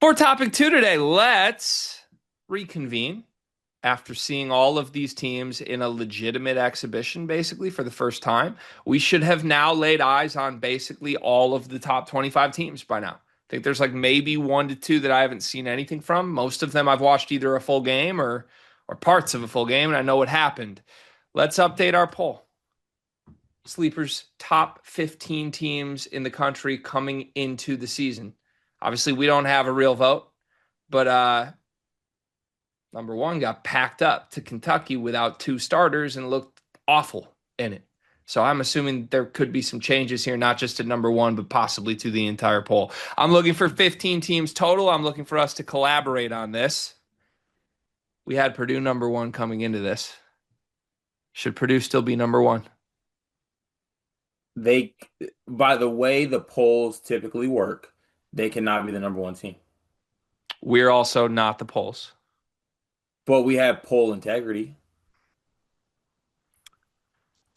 For topic two today, let's reconvene after seeing all of these teams in a legitimate exhibition, basically, for the first time. We should have now laid eyes on basically all of the top 25 teams by now. I think there's like maybe one to two that I haven't seen anything from. Most of them I've watched either a full game or parts of a full game, and I know what happened. Let's update our poll. Sleepers top 15 teams in the country coming into the season. Obviously, we don't have a real vote, but number one got packed up to Kentucky without two starters and looked awful in it. So I'm assuming there could be some changes here, not just to number one, but possibly to the entire poll. I'm looking for 15 teams total. I'm looking for us to collaborate on this. We had Purdue number one coming into this. Should Purdue still be number one? They, by the way the polls typically work, they cannot be the number one team. We're also not the polls. But we have poll integrity.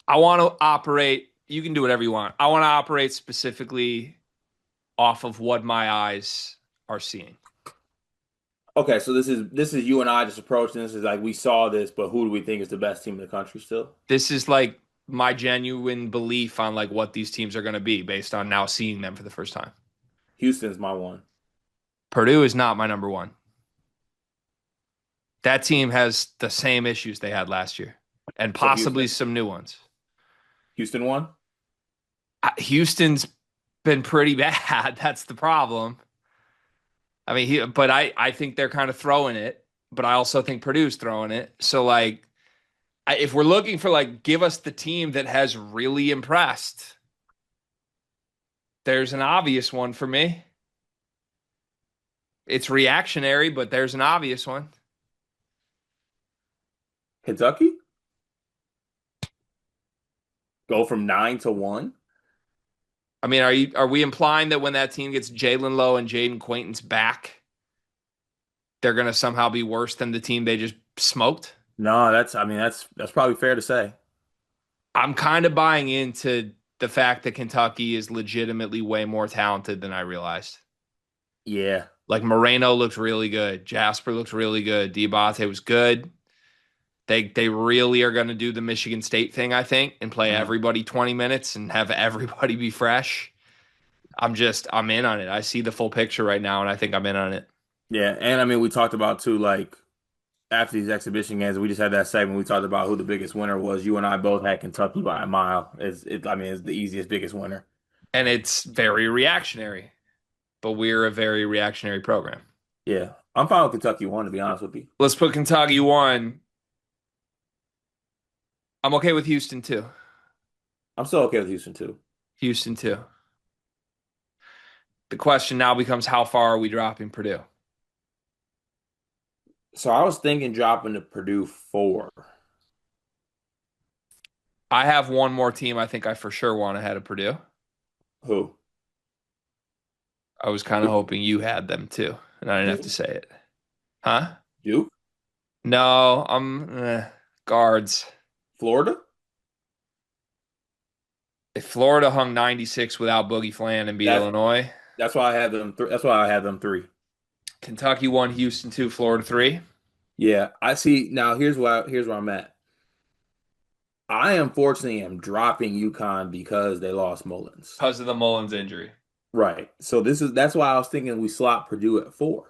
I want to operate. You can do whatever you want. I want to operate specifically off of what my eyes are seeing. Okay, so this is you and I just approaching this is like we saw this, but who do we think is the best team in the country still? This is like my genuine belief on like what these teams are going to be based on now seeing them for the first time. Houston's my one. Purdue is not my number one. That team has the same issues they had last year and So possibly some new ones. Houston won? Houston's been pretty bad. That's the problem. I mean, but I think they're kind of throwing it, but I also think Purdue's throwing it. So like, if we're looking for like, give us the team that has really impressed, there's an obvious one for me. It's reactionary, but there's an obvious one. Kentucky? Go from 9 to 1? I mean, are we implying that when that team gets Jalen Lowe and Jaden Quaintance back, they're gonna somehow be worse than the team they just smoked? No, that's probably fair to say. I'm kind of buying into the fact that Kentucky is legitimately way more talented than I realized. Yeah. Like Moreno looked really good. Jasper looked really good. Diabate was good. They really are going to do the Michigan State thing, I think, and play Mhm. everybody 20 minutes and have everybody be fresh. I'm in on it. I see the full picture right now, and I think I'm in on it. Yeah, and I mean we talked about too, like after these exhibition games, we just had that segment. We talked about who the biggest winner was. You and I both had Kentucky by a mile. It's the easiest, biggest winner. And it's very reactionary, but we're a very reactionary program. Yeah, I'm fine with Kentucky one, to be honest with you. Let's put Kentucky one. I'm okay with Houston too. I'm still okay with Houston too. Houston too. The question now becomes how far are we dropping Purdue? So I was thinking dropping to Purdue 4. I have one more team I think I for sure want ahead of Purdue. Who? I was kind of hoping you had them too, and I didn't have to Duke? say it. Huh? Duke? No, I'm guards. Florida? If Florida hung 96 without Boogie Flan and beat That's Illinois, that's why I have them. That's why I have them 3. Kentucky won, Houston 2, Florida 3. Yeah, I see. Now here's where I'm at. I unfortunately am dropping UConn because they lost Mullins. Because of the Mullins injury. Right. So that's why I was thinking we slot Purdue at 4.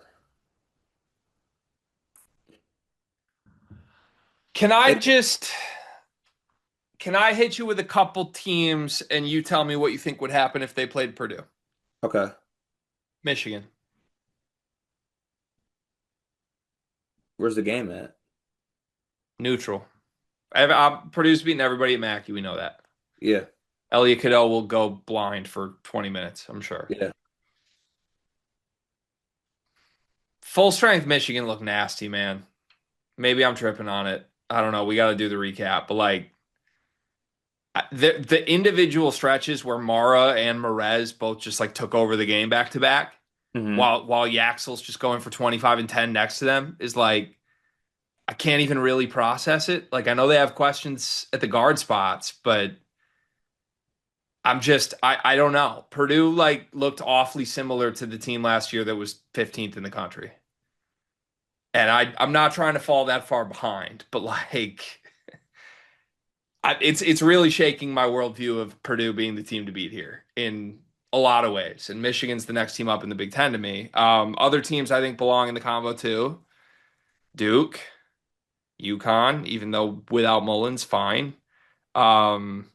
Can I It, just can I hit you with a couple teams and you tell me what you think would happen if they played Purdue? okay. Michigan. Where's the game at? Neutral. Purdue's beating everybody at Mackey. We know that. Yeah. Elliot Cadeau will go blind for 20 minutes, I'm sure. Yeah. Full strength Michigan looked nasty, man. Maybe I'm tripping on it. I don't know. We got to do the recap. But like the individual stretches where Mara and Merez both just like took over the game back to back, Hmm. while Yaxel's just going for 25 and 10 next to them is like I can't even really process it. Like I know they have questions at the guard spots, but I don't know. Purdue like looked awfully similar to the team last year that was 15th in the country. And I'm not trying to fall that far behind, but like it's really shaking my worldview of Purdue being the team to beat here in a lot of ways. And Michigan's the next team up in the Big Ten to me. Other teams I think belong in the combo too. Duke, UConn, even though without Mullins, fine. Um,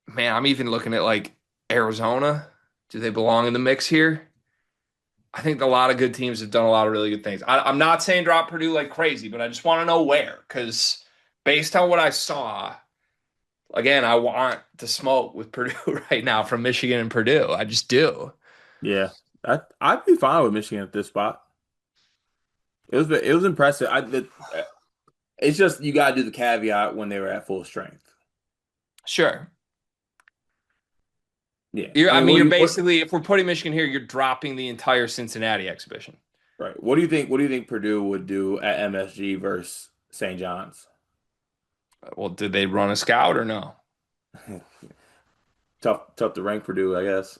man, I'm even looking at like Arizona. Do they belong in the mix here? I think a lot of good teams have done a lot of really good things. I'm not saying drop Purdue like crazy, but I just want to know where, because based on what I saw, again, I want to smoke with Purdue right now from Michigan and Purdue. I just do. Yeah, I'd be fine with Michigan at this spot. It was impressive. It's just you got to do the caveat when they were at full strength. Sure. Yeah, You're, I I mean, mean, what do you're you what? basically, if we're putting Michigan here, you're dropping the entire Cincinnati exhibition. Right. What do you think? What do you think Purdue would do at MSG versus St. John's? Well, did they run a scout or no? Tough to rank Purdue, I guess.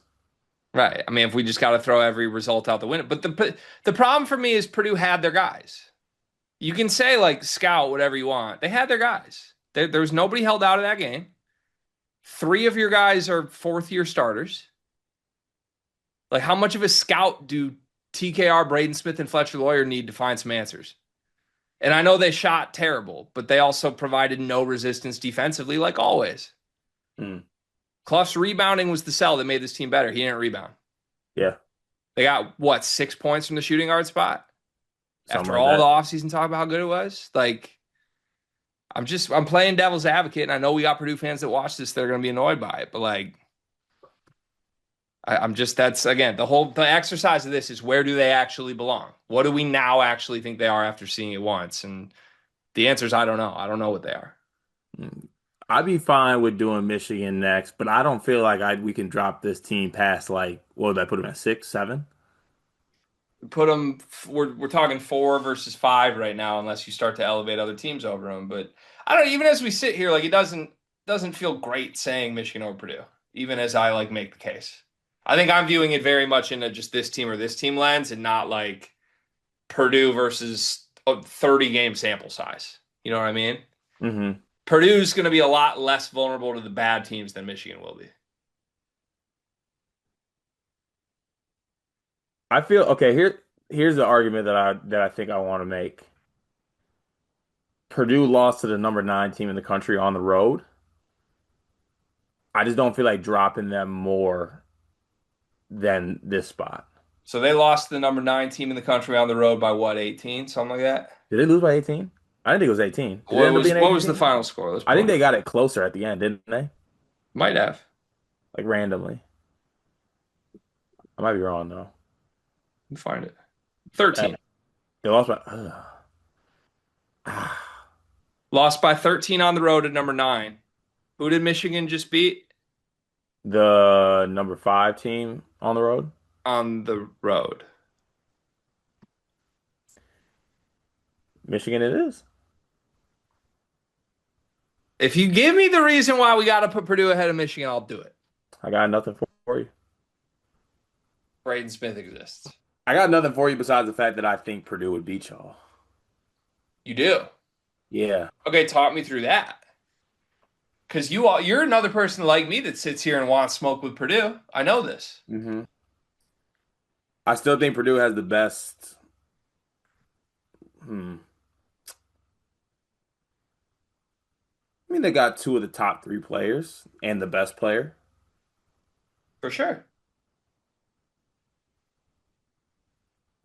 Right. I mean, if we just got to throw every result out the window. But the problem for me is Purdue had their guys. You can say like scout whatever you want. They had their guys. There was nobody held out of that game. Three of your guys are fourth year starters. Like, how much of a scout do TKR, Braden Smith, and Fletcher Lawyer need to find some answers? And I know they shot terrible, but they also provided no resistance defensively, like always. Hmm. Clough's rebounding was the sell that made this team better. He didn't rebound. Yeah, They got what, 6 points from the shooting guard spot something after like all the that. offseason talk about how good it was. Like, I'm playing devil's advocate, and I know we got Purdue fans that watch this that are going to be annoyed by it, but like, I'm just that's again the exercise of this is where do they actually belong? What do we now actually think they are after seeing it once? And the answer is I don't know. I don't know what they are. Mm. I'd be fine with doing Michigan next, but I don't feel like we can drop this team past like what would I put them at 6, 7? Put them. We're talking 4 versus 5 right now, unless you start to elevate other teams over them. But I don't. Even as we sit here, like it doesn't feel great saying Michigan over Purdue. Even as I like make the case, I think I'm viewing it very much in a just this team or this team lens, and not like Purdue versus a 30 game sample size. You know what I mean? Hmm. Purdue's going to be a lot less vulnerable to the bad teams than Michigan will be. I feel okay. Here's the argument that I think I want to make. Purdue lost to the number 9 team in the country on the road. I just don't feel like dropping them more than this spot. So they lost the number 9 team in the country on the road by what, 18, something like that? Did they lose by 18? I didn't think it was 18. Did it What end up was being what was the 18? final score? Let's I pull think it they up. got it closer at the end, didn't they? Might have Like randomly. I might be wrong though. Let me find it. Uh, 13. they lost by Lost by 13 on the road at number 9. Who did Michigan just beat the number 5 team on the road. on the road? Michigan it is. If you give me the reason why we got to put Purdue ahead of Michigan, I'll do it. I got nothing for you. Braden Smith exists. I got nothing for you besides the fact that I think Purdue would beat y'all. You do. Yeah. Okay, talk me through that. Because you're another person like me that sits here and wants smoke with Purdue. I know this. Hmm. I still think Purdue has the best. Hmm. I mean, they got two of the top 3 players and the best player. For sure.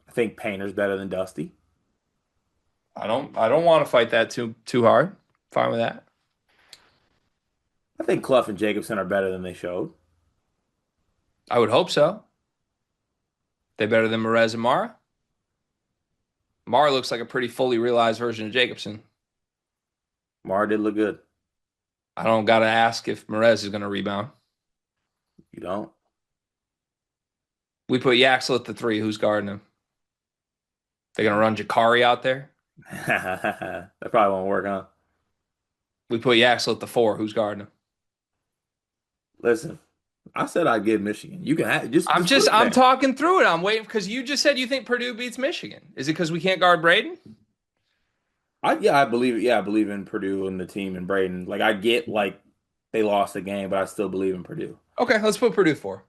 I think Painter's better than Dusty. I don't want to fight that too hard. Fine with that. I think Clough and Jacobson are better than they showed. I would hope so. They better than Merez and Mara. Mara looks like a pretty fully realized version of Jacobson. Mara did look good. I don't got to ask if Merez is going to rebound. You don't? We put Yaxel at the 3. Who's guarding him? They're going to run Jakari out there. That probably won't work, huh? We put Yaxel at the 4. Who's guarding him? Listen, I said I'd give Michigan. You can have, just put them I'm there. talking through it. I'm waiting because you just said you think Purdue beats Michigan. Is it because we can't guard Braden? I believe it. Yeah, I believe in Purdue and the team and Braden. Like I get like they lost the game, but I still believe in Purdue. Okay, let's put Purdue 4.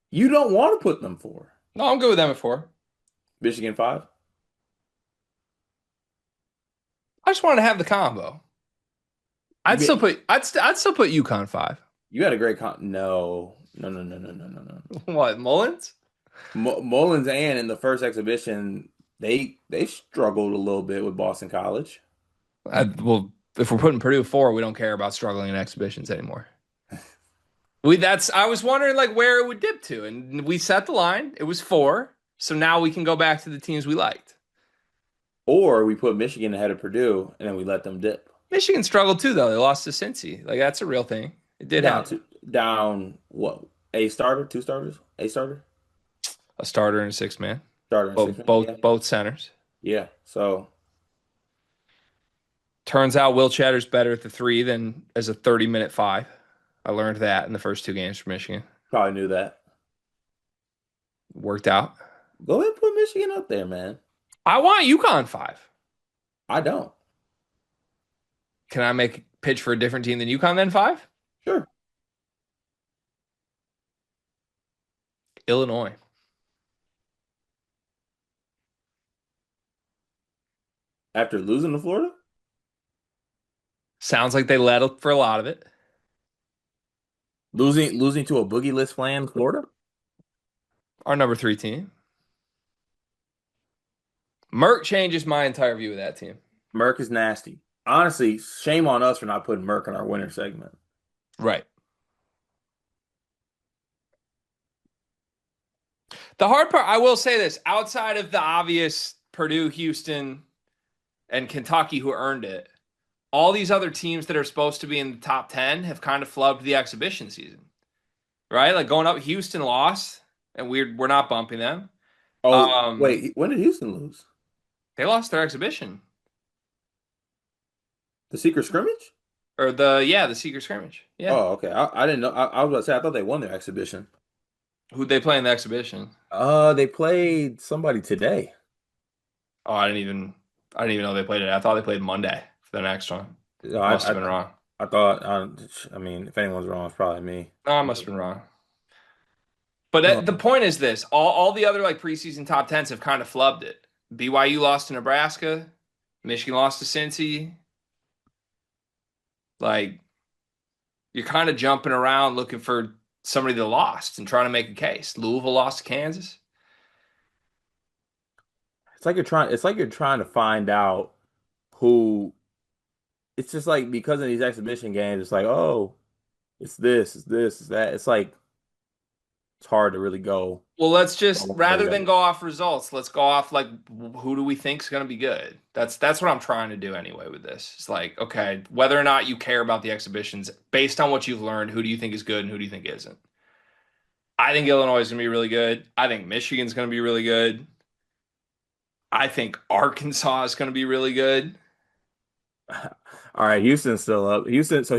You don't want to put them for No, I'm good with them at 4. Michigan 5. I just wanted to have the combo. You get I'd still put UConn 5. you had a great No, no, no, no, no, no, no, no. What, Mullins? Mullins and in the first exhibition, they struggled a little bit with Boston College. Well, if we're putting Purdue 4, we don't care about struggling in exhibitions anymore. We that's I was wondering like where it would dip to, and we set the line. It was 4, so now we can go back to the teams we liked. Or we put Michigan ahead of Purdue and then we let them dip. Michigan struggled too, though. They lost to Cincy. Like that's a real thing. It did Down happen. to down what? A starter, two starters, a starter, A starter and a 6 man. starter and six Both man. both Yeah, both centers. yeah. So Turns out Will Chatter's better at the 3 than as a 30-minute 5. I learned that in the first 2 games for Michigan. probably knew that. Worked out. Go ahead and put Michigan up there, man. I want UConn 5. I don't. Can I make a pitch for a different team than UConn then 5? Sure. Illinois. After losing to Florida, Sounds like they led up for a lot of it. losing to a boogie list plan, Florida. Our number 3 team. Merck changes my entire view of that team. Merck is nasty. Honestly, shame on us for not putting Merck in our winter segment. Right. The hard part, I will say this, outside of the obvious Purdue, Houston, and Kentucky who earned it, all these other teams that are supposed to be in the top 10 have kind of flubbed the exhibition season. Right? Like going up, Houston lost, and we're not bumping them. Oh, Um, wait, when did Houston lose? they lost their exhibition. The secret scrimmage? Or the secret scrimmage. Yeah. Oh, okay. I didn't know. I was about to say I thought they won their exhibition. Who'd they play in the exhibition? They played somebody today. Oh, I didn't even know they played it. I thought they played Monday for the next one. No, Must have been wrong. I thought. I mean, if anyone's wrong, it's probably me. No, I must have been wrong. But the Um, point is this: all the other like preseason top tens have kind of flubbed it. BYU lost to Nebraska, Michigan lost to Cincy. Like you're kind of jumping around looking for somebody that lost and trying to make a case. Louisville lost to Kansas. it's like you're trying. It's like you're trying to find out who. It's just like because of these exhibition games, it's like, oh, it's this, it's this, it's that. It's like it's hard to really go. Well, let's just Oh, rather than go off results, let's go off like who do we think is going to be good? That's what I'm trying to do anyway with this. It's like, okay, whether or not you care about the exhibitions, based on what you've learned, who do you think is good and who do you think isn't? I think Illinois is going to be really good. I think Michigan's going to be really good. I think Arkansas is going to be really good. All right, Houston's still up. Houston's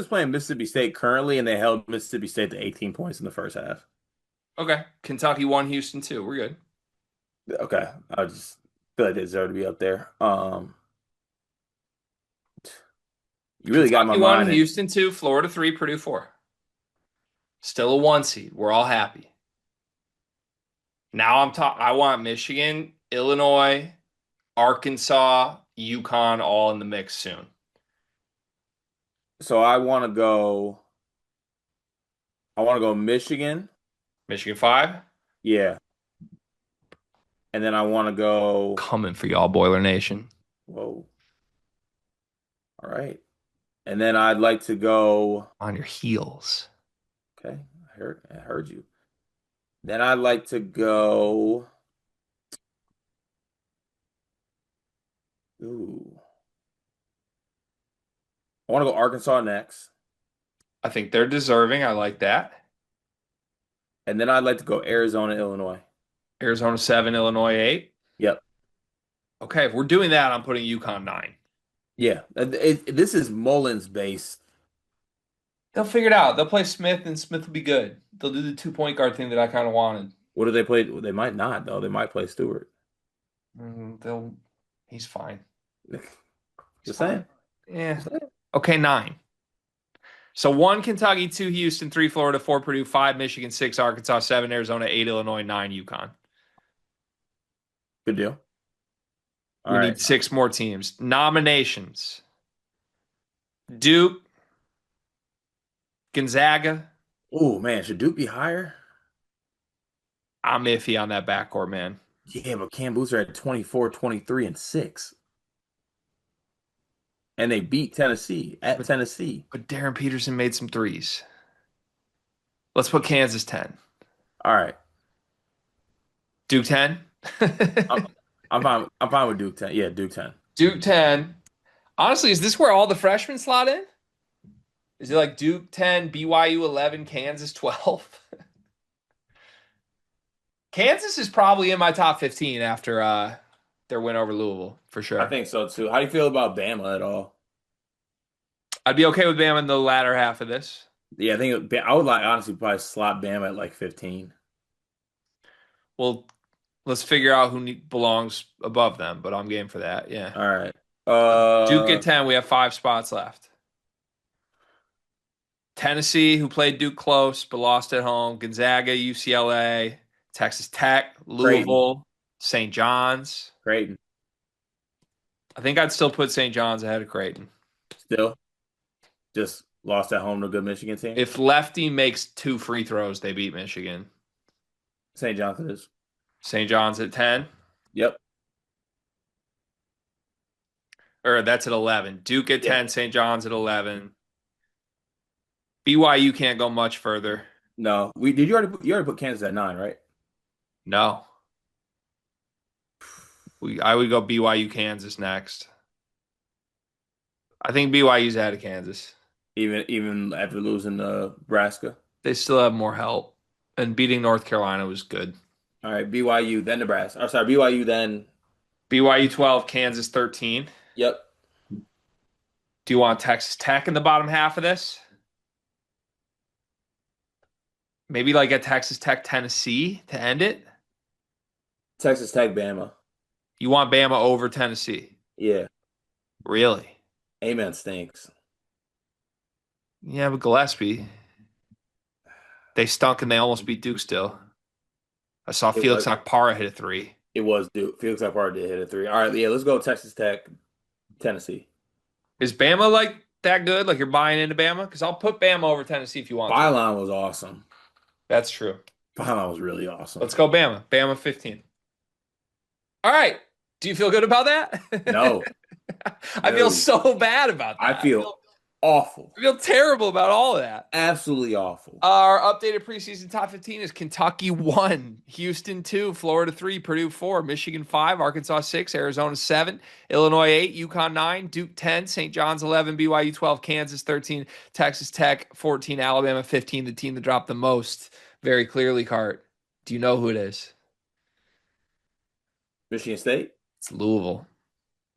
playing Mississippi State currently, and they held Mississippi State to 18 points in the first half. Okay, Kentucky won, Houston too. We're good. Okay, I just feel like they deserve to be up there. You really got my Kentucky won, mind. Houston 2, Florida 3, Purdue 4. Still a 1 seed. We're all happy. Now I want Michigan, Illinois, Arkansas, UConn all in the mix soon. So I want to go. I want to go Michigan. Michigan 5 Yeah, and then I want to go. coming for y'all, Boiler Nation. Whoa. All right, and then I'd like to go. On your heels. Okay, I heard you. Then I'd like to go. Ooh. I want to go Arkansas next. I think they're deserving. I like that. And then I'd like to go Arizona, Illinois. Arizona 7, Illinois 8. Yep. Okay, if we're doing that, I'm putting UConn 9. Yeah. This is Mullins based. They'll figure it out. They'll play Smith, and Smith will be good. They'll do the 2 point guard thing that I kind of wanted. What do they play? They might not though. They might play Stewart. They'll. He's fine. He's Just fine. saying. Yeah. Just saying. Okay, 9. So 1 Kentucky, 2 Houston, 3 Florida, 4 Purdue, 5 Michigan, 6 Arkansas, 7 Arizona, 8 Illinois, 9 UConn. Good deal. All We right. need 6 more teams. Nominations: Duke, Gonzaga. Oh man, should Duke be higher? I'm iffy on that backcourt, man. Yeah, but Cam Boozer at 24, 23, and 6. And they beat Tennessee at But, Tennessee. but Darren Peterson made some threes. Let's put Kansas 10. All right. Duke 10. I'm, I'm fine with Duke 10. Yeah, Duke 10. Duke 10. Honestly, is this where all the freshmen slot in? Is it like Duke 10, BYU 11, Kansas 12? Kansas is probably in my top 15 after their win over Louisville, for I sure. think so too. How do you feel about Bama at all? I'd be okay with Bama in the latter half of this. Yeah, I would like honestly probably slot Bama at like 15. Well, let's figure out who belongs above them, but I'm game for that. Yeah. All right. Duke at 10. We have 5 spots left. Tennessee, who played Duke close but lost at home. Gonzaga, UCLA, Texas Tech, Creighton. Louisville, St. John's. Creighton. I think I'd still put St. John's ahead of Creighton. Still just lost at home to a good Michigan team. If Lefty makes 2 free throws, they beat Michigan. St. John's is. St. John's at 10, Yep. or that's at 11. Duke at Yeah. 10, St. John's at 11. BYU can't go much further. No. We did you already put Kansas at 9, right? No. I would go BYU Kansas next. I think BYU's ahead of Kansas. Even after losing to Nebraska. They still have more help. And beating North Carolina was good. All right, BYU, then Nebraska. I'm sorry, BYU, then. BYU 12, Kansas 13. Yep. Do you want Texas Tech in the bottom half of this? Maybe like a Texas Tech Tennessee to end it? Texas Tech, Bama. You want Bama over Tennessee? Yeah. Really? Amen stinks. Yeah, but Gillespie, they stunk and they almost beat Duke still. I saw It Felix was Akpara hit a 3. it was Duke. Felix Alpart did hit a 3. All right, yeah, let's go Texas Tech, Tennessee. Is Bama like that good? Like you're buying into Bama? Because I'll put Bama over Tennessee if you want to. Byline was awesome. That's true. Byline was really awesome. Let's go Bama. Bama 15. All right. Do you feel good about that? No, I feel no. so bad about I that. feel awful. I feel terrible about all of that. Absolutely awful. Our updated preseason top 15 is Kentucky 1, Houston 2, Florida 3, Purdue 4, Michigan 5, Arkansas 6, Arizona 7, Illinois 8, UConn 9, Duke 10, St. John's 11, BYU 12, Kansas 13, Texas Tech 14, Alabama 15, the team that dropped the most. Very clearly, Cart. Do you know who it is? Michigan State. It's Louisville,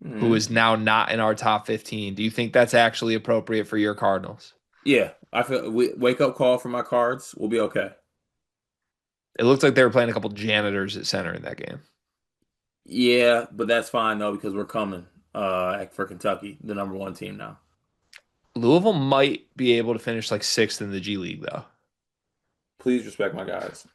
who Mhm. is now not in our top 15. Do you think that's actually appropriate for your Cardinals? Yeah, I feel wake up call for my Cards. We'll be okay. It looked like they were playing a couple janitors at center in that game. Yeah, but that's fine though because we're coming for Kentucky, the number 1 team now. Louisville might be able to finish like 6th in the G League, though. Please respect my guys.